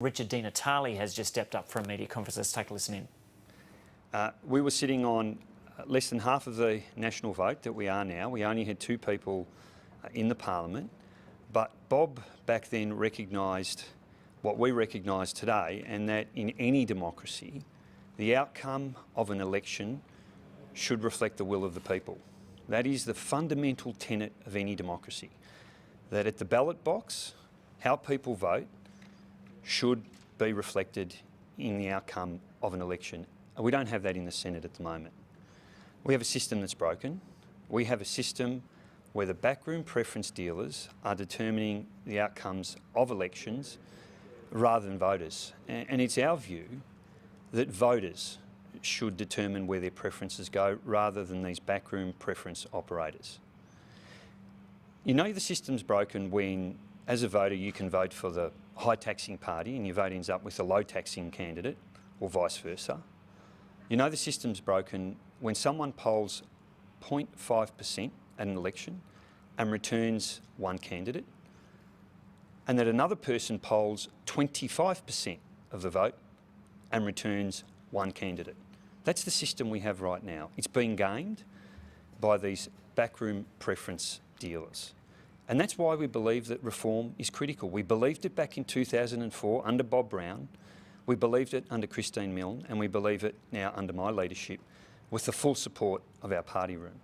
Richard Di Natale has just stepped up for a media conference. Let's take a listen in. We were sitting on less than half of the national vote that we are now. We only had 2 people in the parliament, but Bob back then recognised what we recognise today, and that in any democracy, the outcome of an election should reflect the will of the people. That is the fundamental tenet of any democracy, that at the ballot box, how people vote should be reflected in the outcome of an election. We don't have that in the Senate at the moment. We have a system that's broken. We have a system where the backroom preference dealers are determining the outcomes of elections rather than voters. And it's our view that voters should determine where their preferences go rather than these backroom preference operators. You know the system's broken when, as a voter, you can vote for the high taxing party and your vote ends up with a low taxing candidate, or vice versa. You know the system's broken when someone polls 0.5% at an election and returns one candidate, and that another person polls 25% of the vote and returns one candidate. That's the system we have right now. It's being gamed by these backroom preference dealers. And that's why we believe that reform is critical. We believed it back in 2004 under Bob Brown, we believed it under Christine Milne, and we believe it now under my leadership with the full support of our party room.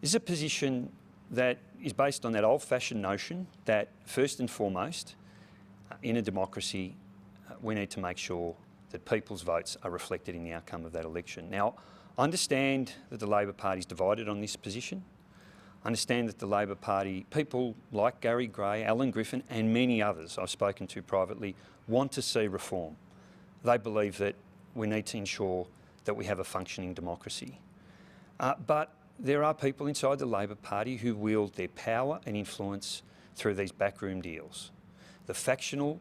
This is a position that is based on that old-fashioned notion that first and foremost, in a democracy, we need to make sure that people's votes are reflected in the outcome of that election. Now, I understand that the Labor Party is divided on this position. I understand that the Labor Party, people like Gary Gray, Alan Griffin and many others I've spoken to privately, want to see reform. They believe that we need to ensure that we have a functioning democracy. But there are people inside the Labor Party who wield their power and influence through these backroom deals. The factional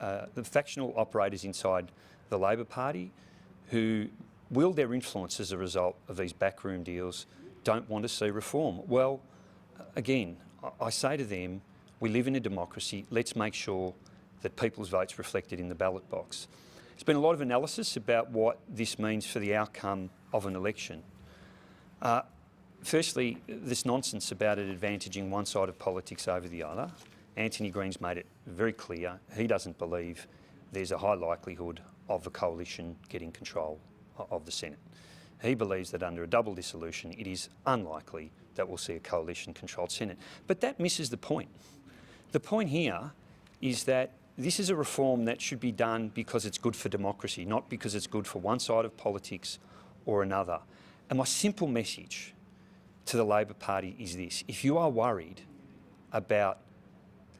operators inside the Labor Party who wield their influence as a result of these backroom deals don't want to see reform. Well, again, I say to them, we live in a democracy, let's make sure that people's votes reflected in the ballot box. There's been a lot of analysis about what this means for the outcome of an election. Firstly, this nonsense about it advantaging one side of politics over the other. Anthony Green's made it very clear he doesn't believe there's a high likelihood of the coalition getting control of the Senate. He believes that under a double dissolution, it is unlikely that we'll see a coalition-controlled Senate. But that misses the point. The point here is that this is a reform that should be done because it's good for democracy, not because it's good for one side of politics or another. And my simple message to the Labor Party is this: if you are worried about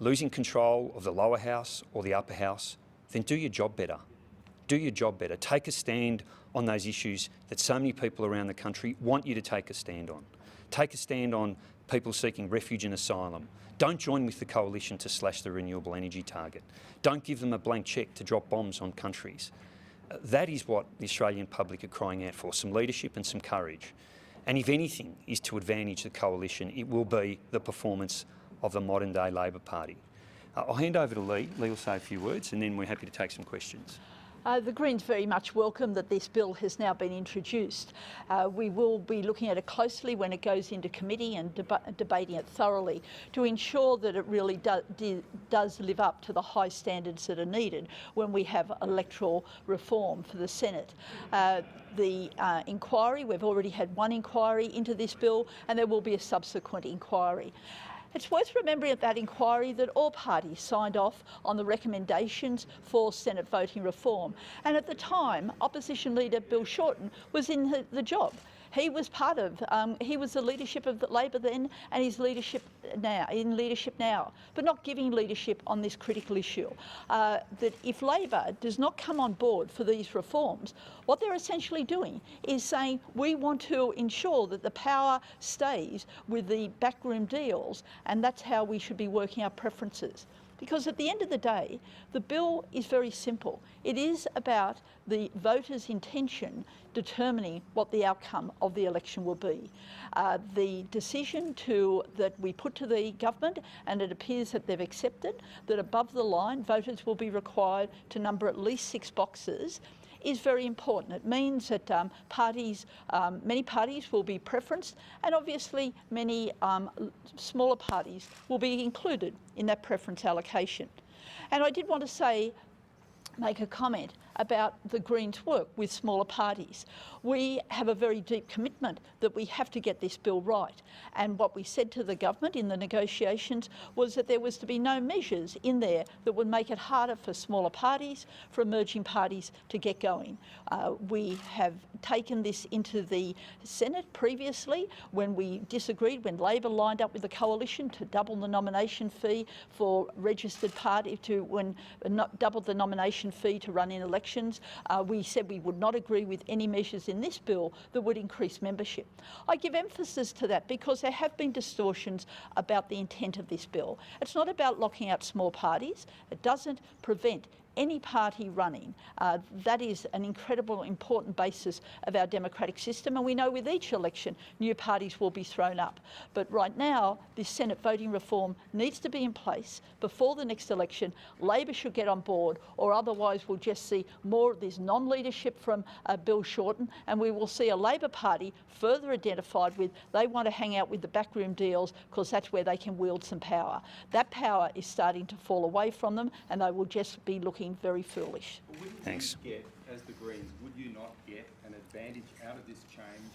losing control of the lower house or the upper house, then do your job better. Do your job better. Take a stand on those issues that so many people around the country want you to take a stand on. Take a stand on people seeking refuge and asylum. Don't join with the coalition to slash the renewable energy target. Don't give them a blank cheque to drop bombs on countries. That is what the Australian public are crying out for, some leadership and some courage. And if anything is to advantage the coalition, it will be the performance of the modern day Labor Party. I'll hand over to Lee. Lee will say a few words and then we're happy to take some questions. The Greens very much welcome that this bill has now been introduced. We will be looking at it closely when it goes into committee and debating it thoroughly to ensure that it really does live up to the high standards that are needed when we have electoral reform for the Senate. The inquiry, we've already had one inquiry into this bill and there will be a subsequent inquiry. It's worth remembering at that inquiry that all parties signed off on the recommendations for Senate voting reform. And at the time, Opposition Leader Bill Shorten was in the job. He was part of, he was the leadership of the Labor then and his leadership now, but not giving leadership on this critical issue. That if Labor does not come on board for these reforms, what they're essentially doing is saying we want to ensure that the power stays with the backroom deals, and that's how we should be working our preferences. Because at the end of the day, the bill is very simple. It is about the voters' intention determining what the outcome of the election will be. The decision that we put to the government, and it appears that they've accepted, that above the line voters will be required to number at least 6 boxes, is very important. It means that many parties will be preferenced, and obviously many smaller parties will be included in that preference allocation. And I did want to make a comment about the Greens' work with smaller parties. We have a very deep commitment that we have to get this bill right. And what we said to the government in the negotiations was that there was to be no measures in there that would make it harder for smaller parties, for emerging parties to get going. We have taken this into the Senate previously when we disagreed, when Labor lined up with the coalition to double the nomination fee for registered party, double the nomination fee to run in elections. We said we would not agree with any measures in this bill that would increase membership. I give emphasis to that because there have been distortions about the intent of this bill. It's not about locking out small parties. It doesn't prevent any party running. That is an incredible important basis of our democratic system, and we know with each election new parties will be thrown up. But right now this Senate voting reform needs to be in place before the next election. Labor should get on board, or otherwise we'll just see more of this non-leadership from Bill Shorten, and we will see a Labor Party further identified with they want to hang out with the backroom deals because that's where they can wield some power. That power is starting to fall away from them, and they will just be looking very foolish. Thanks. As the Greens, would you not get an advantage out of this change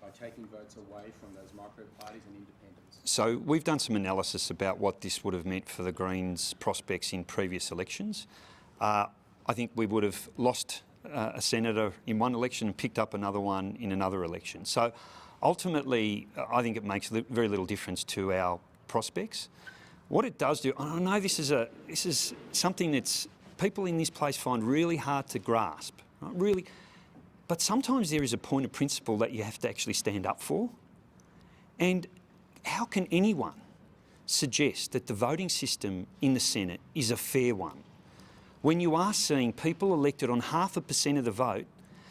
by taking votes away from those micro parties and independents? So we've done some analysis about what this would have meant for the Greens' prospects in previous elections. I think we would have lost a senator in one election and picked up another one in another election. So ultimately, I think it makes very little difference to our prospects. What it does do, and I know this is something that's people in this place find really hard to grasp, right? Really, but sometimes there is a point of principle that you have to actually stand up for. And how can anyone suggest that the voting system in the Senate is a fair one? When you are seeing people elected on 0.5% of the vote,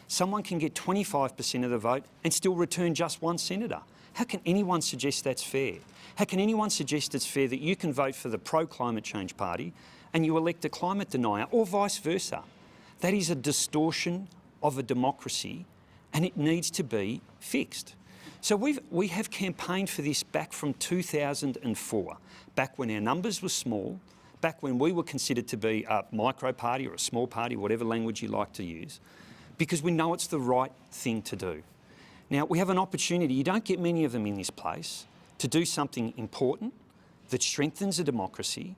someone can get 25% of the vote and still return just one senator. How can anyone suggest that's fair? How can anyone suggest it's fair that you can vote for the pro-climate change party and you elect a climate denier, or vice versa? That is a distortion of a democracy, and it needs to be fixed. So we have campaigned for this back from 2004, back when our numbers were small, back when we were considered to be a micro party or a small party, whatever language you like to use, because we know it's the right thing to do. Now, we have an opportunity, you don't get many of them in this place, to do something important that strengthens a democracy,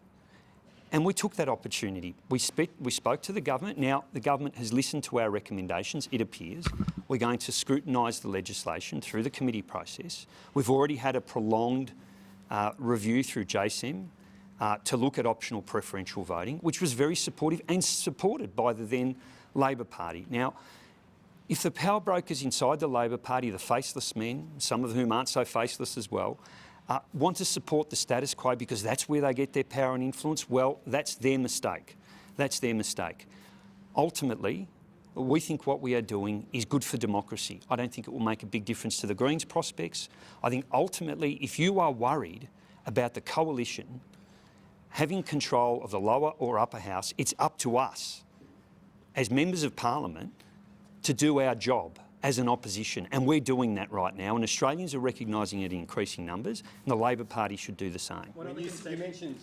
and we took that opportunity. We spoke to the government. Now, the government has listened to our recommendations, it appears. We're going to scrutinise the legislation through the committee process. We've already had a prolonged review through JSEM to look at optional preferential voting, which was very supportive and supported by the then Labor Party. Now, if the power brokers inside the Labor Party, the faceless men, some of whom aren't so faceless as well, want to support the status quo because that's where they get their power and influence, well, that's their mistake. That's their mistake. Ultimately, we think what we are doing is good for democracy. I don't think it will make a big difference to the Greens' prospects. I think ultimately, if you are worried about the coalition having control of the lower or upper house, it's up to us as members of Parliament to do our job as an opposition, and we're doing that right now, and Australians are recognising it in increasing numbers, and the Labor Party should do the same. You mentioned